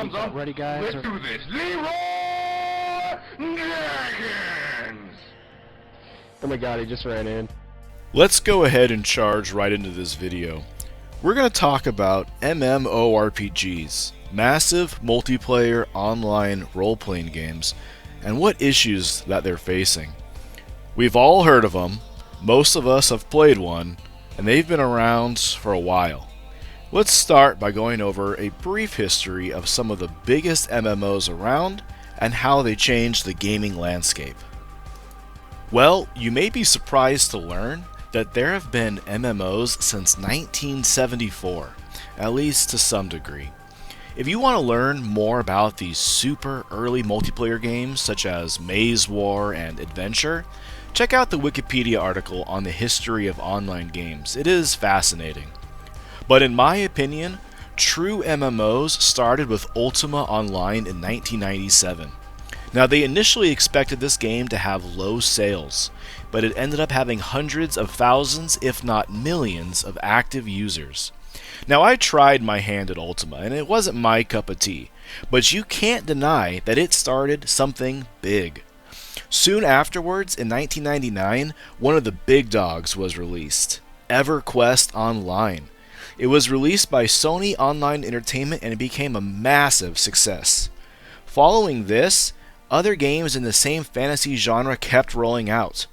Ready, guys? Let's do this. Leroy Jenkins! Oh my god, he just ran in. Let's go ahead and charge right into this video. We're going to talk about MMORPGs, massive multiplayer online role-playing games, and what issues that they're facing. We've all heard of them, most of us have played one, and they've been around for a while. Let's start by going over a brief history of some of the biggest MMOs around and how they changed the gaming landscape. Well, you may be surprised to learn that there have been MMOs since 1974, at least to some degree. If you want to learn more about these super early multiplayer games such as Maze War and Adventure, check out the Wikipedia article on the history of online games. It is fascinating. But in my opinion, true MMOs started with Ultima Online in 1997. Now, they initially expected this game to have low sales, but it ended up having hundreds of thousands, if not millions, of active users. Now, I tried my hand at Ultima, and it wasn't my cup of tea, but you can't deny that it started something big. Soon afterwards, in 1999, one of the big dogs was released, EverQuest Online. It was released by Sony Online Entertainment and it became a massive success. Following this, other games in the same fantasy genre kept rolling out.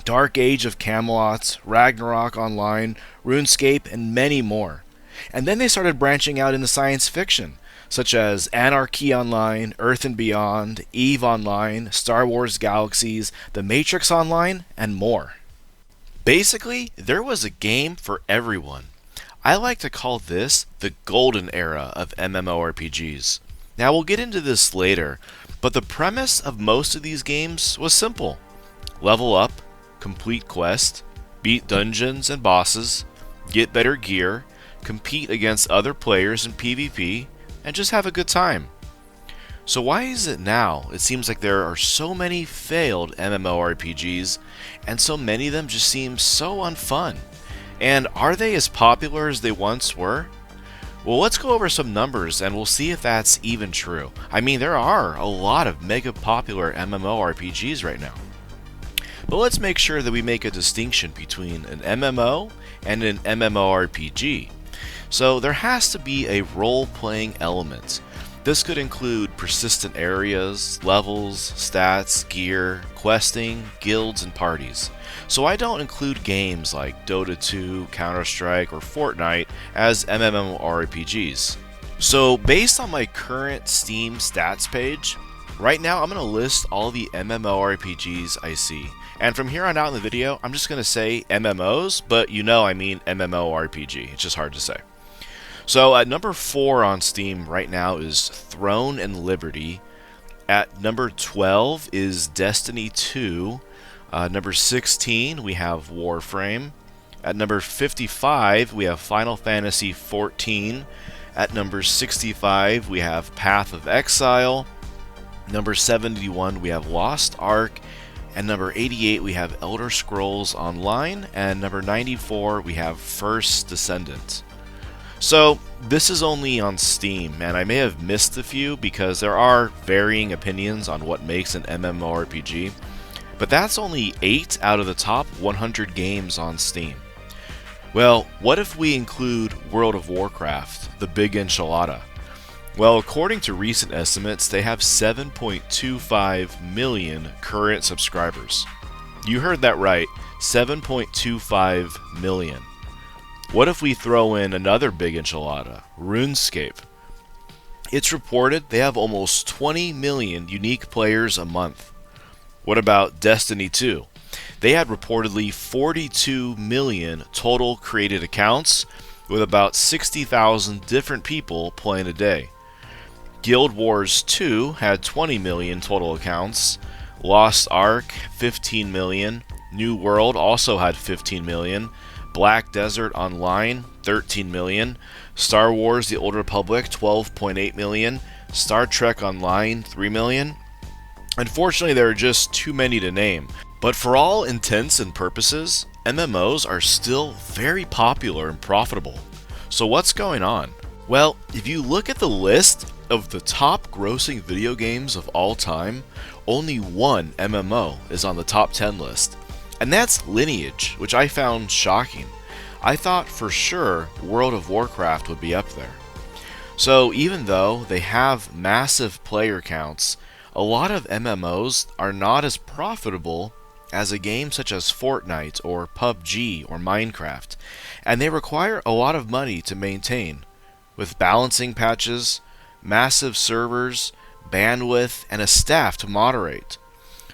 Dark Age of Camelot, Ragnarok Online, RuneScape, and many more. And then they started branching out into science fiction, such as Anarchy Online, Earth and Beyond, EVE Online, Star Wars Galaxies, The Matrix Online, and more. Basically, there was a game for everyone. I like to call this the Golden Era of MMORPGs. Now, we'll get into this later, but the premise of most of these games was simple. Level up, complete quests, beat dungeons and bosses, get better gear, compete against other players in PvP, and just have a good time. So why is it now it seems like there are so many failed MMORPGs, and so many of them just seem so unfun? And are they as popular as they once were? Well, let's go over some numbers and we'll see if that's even true. I mean, there are a lot of mega popular MMORPGs right now. But let's make sure that we make a distinction between an MMO and an MMORPG. So there has to be a role-playing element. This could include persistent areas, levels, stats, gear, questing, guilds, and parties. So I don't include games like Dota 2, Counter-Strike, or Fortnite as MMORPGs. So based on my current Steam stats page, right now I'm going to list all the MMORPGs I see. And from here on out in the video, I'm just going to say MMOs, but you know I mean MMORPG. It's just hard to say. So at number 4 on Steam right now is Throne and Liberty. At number 12 is Destiny 2. Number 16 we have Warframe. At number 55 we have Final Fantasy XIV. At number 65 we have Path of Exile. Number 71 we have Lost Ark. And number 88 we have Elder Scrolls Online. And number 94 we have First Descendant. So this is only on Steam, and I may have missed a few because there are varying opinions on what makes an MMORPG, but that's only 8 out of the top 100 games on Steam. Well, what if we include World of Warcraft, the big enchilada? Well, according to recent estimates, they have 7.25 million current subscribers. You heard that right, 7.25 million. What if we throw in another big enchilada, RuneScape? It's reported they have almost 20 million unique players a month. What about Destiny 2? They had reportedly 42 million total created accounts, with about 60,000 different people playing a day. Guild Wars 2 had 20 million total accounts, Lost Ark 15 million, New World also had 15 million, Black Desert Online, 13 million. Star Wars The Old Republic, 12.8 million. Star Trek Online, 3 million. Unfortunately, there are just too many to name. But for all intents and purposes, MMOs are still very popular and profitable. So what's going on? Well, if you look at the list, Of the top grossing video games of all time, only one MMO is on the top 10 list, and that's Lineage, which I found shocking. I thought for sure World of Warcraft would be up there. So even though they have massive player counts, a lot of MMOs are not as profitable as a game such as Fortnite or PUBG or Minecraft, and they require a lot of money to maintain, with balancing patches, massive servers, bandwidth, and a staff to moderate.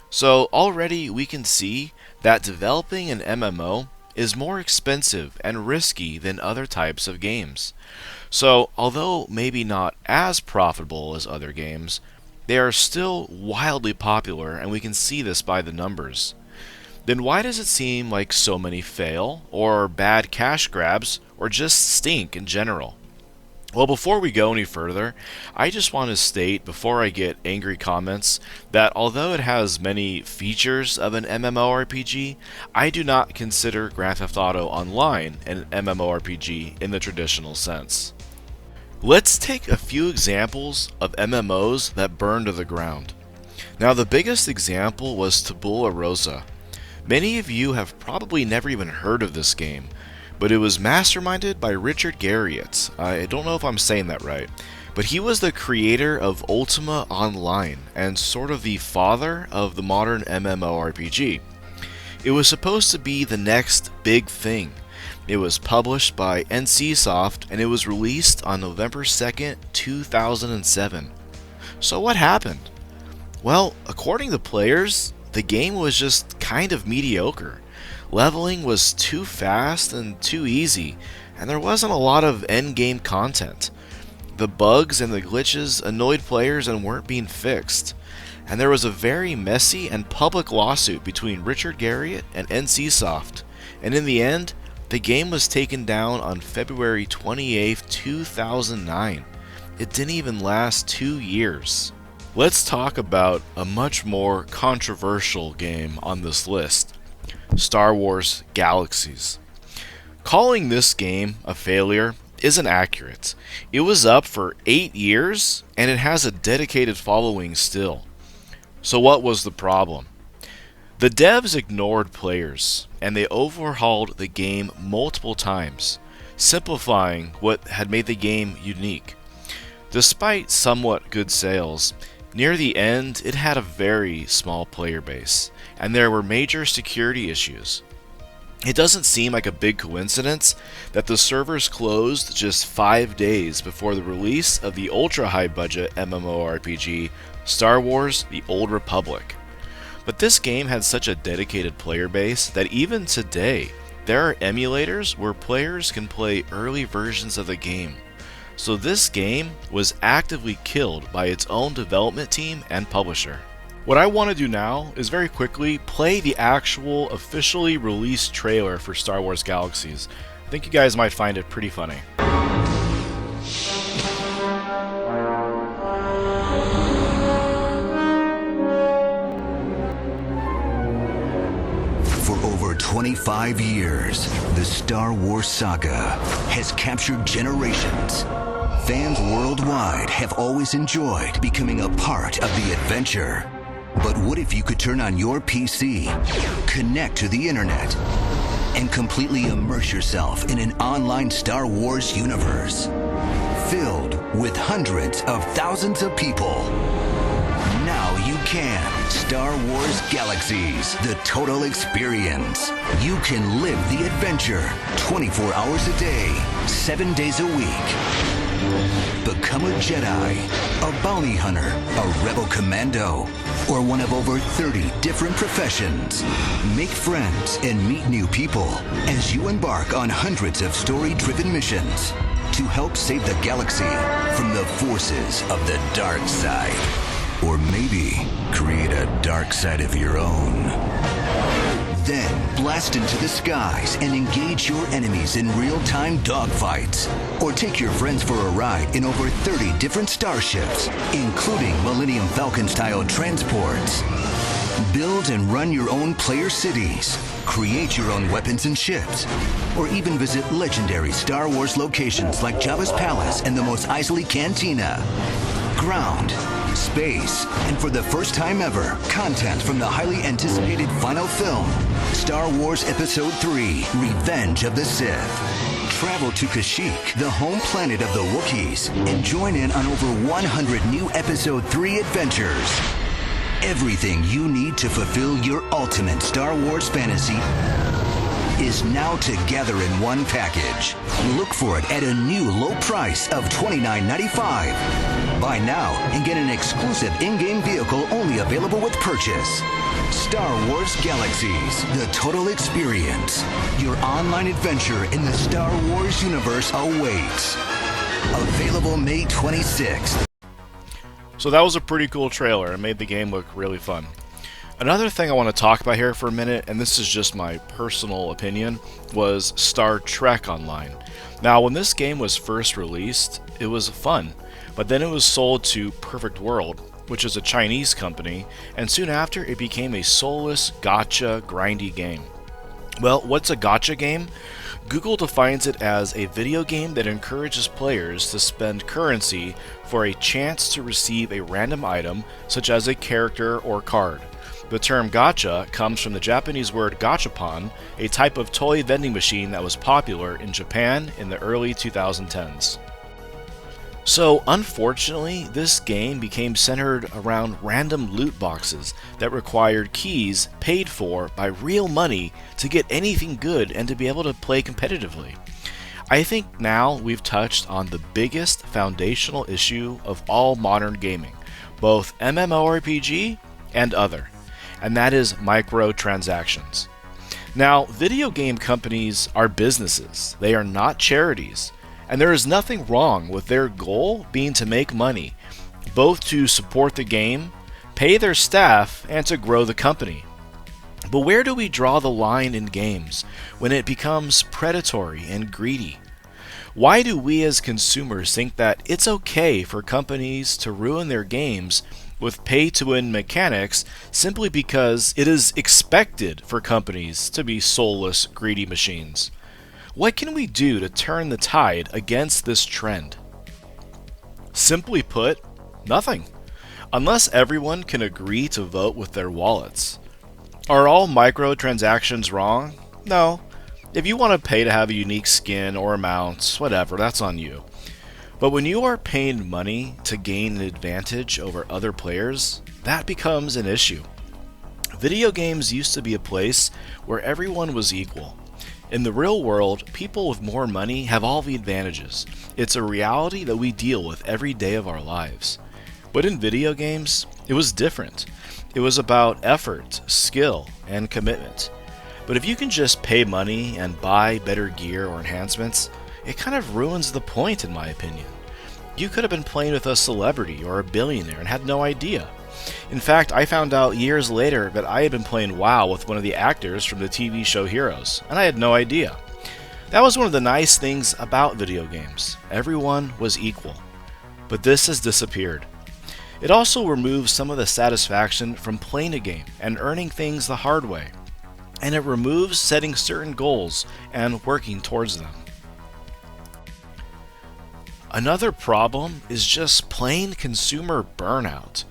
So already we can see that developing an MMO is more expensive and risky than other types of games. So although maybe not as profitable as other games, they are still wildly popular, and we can see this by the numbers. Then why does it seem like so many fail, or bad cash grabs, or just stink in general? Well, before we go any further, I just want to state, before I get angry comments, that although it has many features of an MMORPG, I do not consider Grand Theft Auto Online an MMORPG in the traditional sense. Let's take a few examples of MMOs that burned to the ground. Now, the biggest example was Tabula Rasa. Many of you have probably never even heard of this game, but it was masterminded by Richard Garriott. I don't know if I'm saying that right, but he was the creator of Ultima Online and sort of the father of the modern MMORPG. It was supposed to be the next big thing. It was published by NCSoft and it was released on November 2nd, 2007. So what happened? Well, according to players, the game was just kind of mediocre. Leveling was too fast and too easy, and there wasn't a lot of endgame content. The bugs and the glitches annoyed players and weren't being fixed. And there was a very messy and public lawsuit between Richard Garriott and NCSoft, and in the end, the game was taken down on February 28, 2009. It didn't even last 2 years. Let's talk about a much more controversial game on this list. Star Wars Galaxies. Calling this game a failure isn't accurate. It was up for 8 years and it has a dedicated following still. So what was the problem? The devs ignored players and they overhauled the game multiple times, simplifying what had made the game unique. Despite somewhat good sales, near the end it had a very small player base, and there were major security issues. It doesn't seem like a big coincidence that the servers closed just 5 days before the release of the ultra-high budget MMORPG Star Wars: The Old Republic. But this game had such a dedicated player base that even today, there are emulators where players can play early versions of the game. So this game was actively killed by its own development team and publisher. What I want to do now is very quickly play the actual officially released trailer for Star Wars Galaxies. I think you guys might find it pretty funny. For over 25 years, the Star Wars saga has captured generations. Fans worldwide have always enjoyed becoming a part of the adventure. But what if you could turn on your PC, connect to the internet, and completely immerse yourself in an online Star Wars universe filled with hundreds of thousands of people? Now you can. Star Wars Galaxies, the total experience. You can live the adventure 24 hours a day, 7 days a week. Become a Jedi, a bounty hunter, a rebel commando, or one of over 30 different professions. Make friends and meet new people as you embark on hundreds of story-driven missions to help save the galaxy from the forces of the dark side. Or maybe create a dark side of your own. Then blast into the skies and engage your enemies in real-time dogfights. Or take your friends for a ride in over 30 different starships, including Millennium Falcon-style transports. Build and run your own player cities, create your own weapons and ships, or even visit legendary Star Wars locations like Jabba's Palace and the Mos Eisley Cantina. ground, space, and for the first time ever, content from the highly anticipated final film, Star Wars Episode 3, Revenge of the Sith. Travel to Kashyyyk, the home planet of the Wookiees, and join in on over 100 new Episode 3 adventures. Everything you need to fulfill your ultimate Star Wars fantasy is now together in one package. Look for it at a new low price of $29.95. Buy now and get an exclusive in-game vehicle only available with purchase. Star Wars Galaxies, the total experience. Your online adventure in the Star Wars universe awaits. Available May 26th. So that was a pretty cool trailer and made the game look really fun. Another thing I want to talk about here for a minute, and this is just my personal opinion, was Star Trek Online. Now, when this game was first released, it was fun, but then it was sold to Perfect World, which is a Chinese company, and soon after it became a soulless, gacha, grindy game. Well, what's a gacha game? Google defines it as a video game that encourages players to spend currency for a chance to receive a random item, such as a character or card. The term gacha comes from the Japanese word gachapon, a type of toy vending machine that was popular in Japan in the early 2010s. So, unfortunately, this game became centered around random loot boxes that required keys paid for by real money to get anything good and to be able to play competitively. I think now we've touched on the biggest foundational issue of all modern gaming, both MMORPG and other, and that is microtransactions. Now, video game companies are businesses. They are not charities. And there is nothing wrong with their goal being to make money, both to support the game, pay their staff, and to grow the company. But where do we draw the line in games when it becomes predatory and greedy? Why do we as consumers think that it's okay for companies to ruin their games with pay-to-win mechanics simply because it is expected for companies to be soulless, greedy machines? What can we do to turn the tide against this trend? Simply put, nothing. Unless everyone can agree to vote with their wallets. Are all microtransactions wrong? No. If you want to pay to have a unique skin or a mount, whatever, that's on you. But when you are paying money to gain an advantage over other players, that becomes an issue. Video games used to be a place where everyone was equal. In the real world, people with more money have all the advantages. It's a reality that we deal with every day of our lives. But in video games, it was different. It was about effort, skill, and commitment. But if you can just pay money and buy better gear or enhancements, it kind of ruins the point, in my opinion. You could have been playing with a celebrity or a billionaire and had no idea. In fact, I found out years later that I had been playing WoW with one of the actors from the TV show Heroes, and I had no idea. That was one of the nice things about video games. Everyone was equal. But this has disappeared. It also removes some of the satisfaction from playing a game and earning things the hard way. And it removes setting certain goals and working towards them. Another problem is just plain consumer burnout.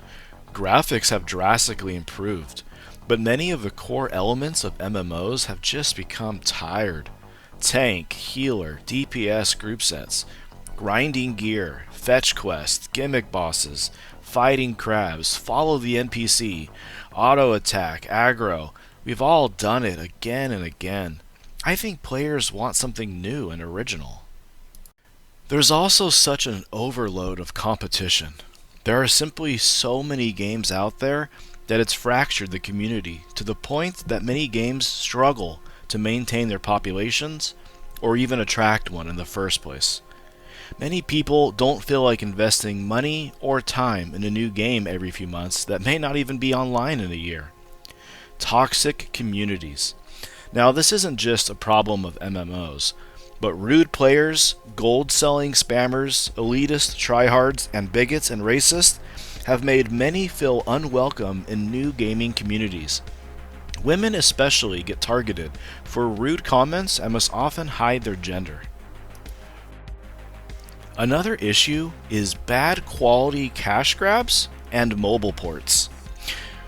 Graphics have drastically improved, but many of the core elements of MMOs have just become tired. Tank, healer, DPS group sets, grinding gear, fetch quests, gimmick bosses, fighting crabs, follow the NPC, auto attack, aggro. We've all done it again and again. I think players want something new and original. There's also such an overload of competition. There are simply so many games out there that it's fractured the community to the point that many games struggle to maintain their populations or even attract one in the first place. Many people don't feel like investing money or time in a new game every few months that may not even be online in a year. Toxic communities. Now, this isn't just a problem of MMOs, but rude players, gold-selling spammers, elitist tryhards, and bigots and racists have made many feel unwelcome in new gaming communities. Women especially get targeted for rude comments and must often hide their gender. Another issue is bad quality cash grabs and mobile ports.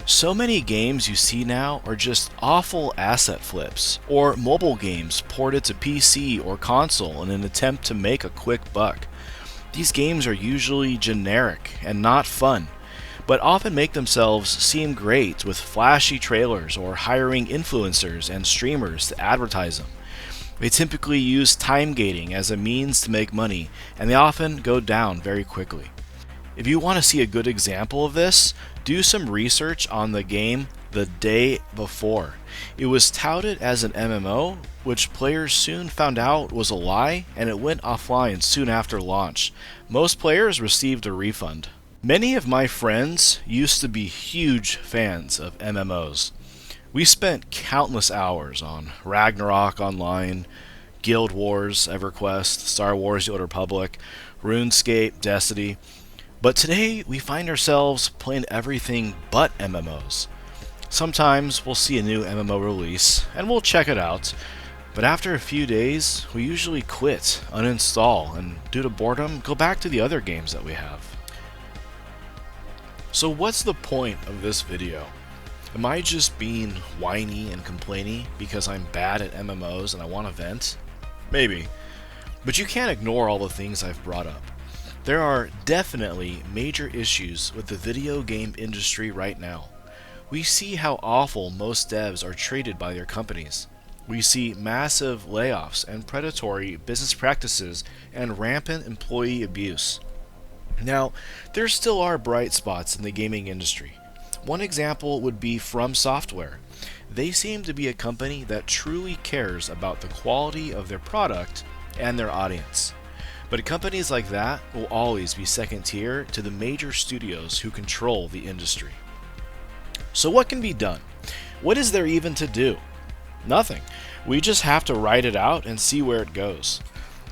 So many games you see now are just awful asset flips, or mobile games ported to PC or console in an attempt to make a quick buck. These games are usually generic and not fun, but often make themselves seem great with flashy trailers or hiring influencers and streamers to advertise them. They typically use time gating as a means to make money, and they often go down very quickly. If you want to see a good example of this, do some research on the game The Day Before. It was touted as an MMO, which players soon found out was a lie, and it went offline soon after launch. Most players received a refund. Many of my friends used to be huge fans of MMOs. We spent countless hours on Ragnarok Online, Guild Wars, EverQuest, Star Wars: The Old Republic, RuneScape, Destiny. But today we find ourselves playing everything but MMOs. Sometimes we'll see a new MMO release and we'll check it out, but after a few days we usually quit, uninstall, and due to boredom go back to the other games that we have. So what's the point of this video? Am I just being whiny and complainy because I'm bad at MMOs and I want to vent? Maybe. But you can't ignore all the things I've brought up. There are definitely major issues with the video game industry right now. We see how awful most devs are treated by their companies. We see massive layoffs and predatory business practices and rampant employee abuse. Now, there still are bright spots in the gaming industry. One example would be From Software. They seem to be a company that truly cares about the quality of their product and their audience. But companies like that will always be second tier to the major studios who control the industry. So what can be done? What is there even to do? Nothing. We just have to write it out and see where it goes.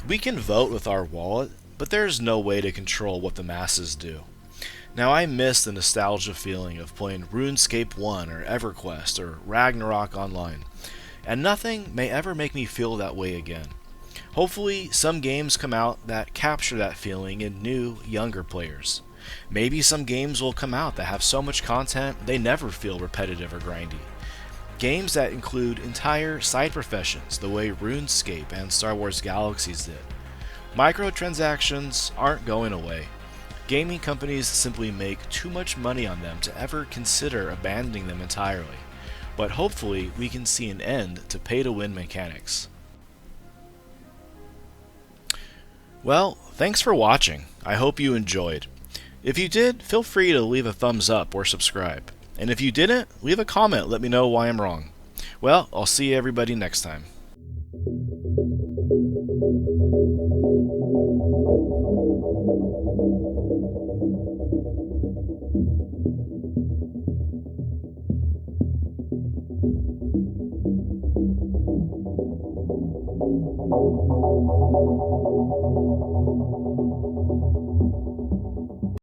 We can vote with our wallet, but there's no way to control what the masses do. Now I miss the nostalgia feeling of playing RuneScape 1 or EverQuest or Ragnarok Online, and nothing may ever make me feel that way again. Hopefully some games come out that capture that feeling in new, younger players. Maybe some games will come out that have so much content they never feel repetitive or grindy. Games that include entire side professions the way RuneScape and Star Wars Galaxies did. Microtransactions aren't going away. Gaming companies simply make too much money on them to ever consider abandoning them entirely. But hopefully we can see an end to pay-to-win mechanics. Well, thanks for watching. I hope you enjoyed. If you did, feel free to leave a thumbs up or subscribe. And if you didn't, leave a comment, let me know why I'm wrong. Well, I'll see everybody next time.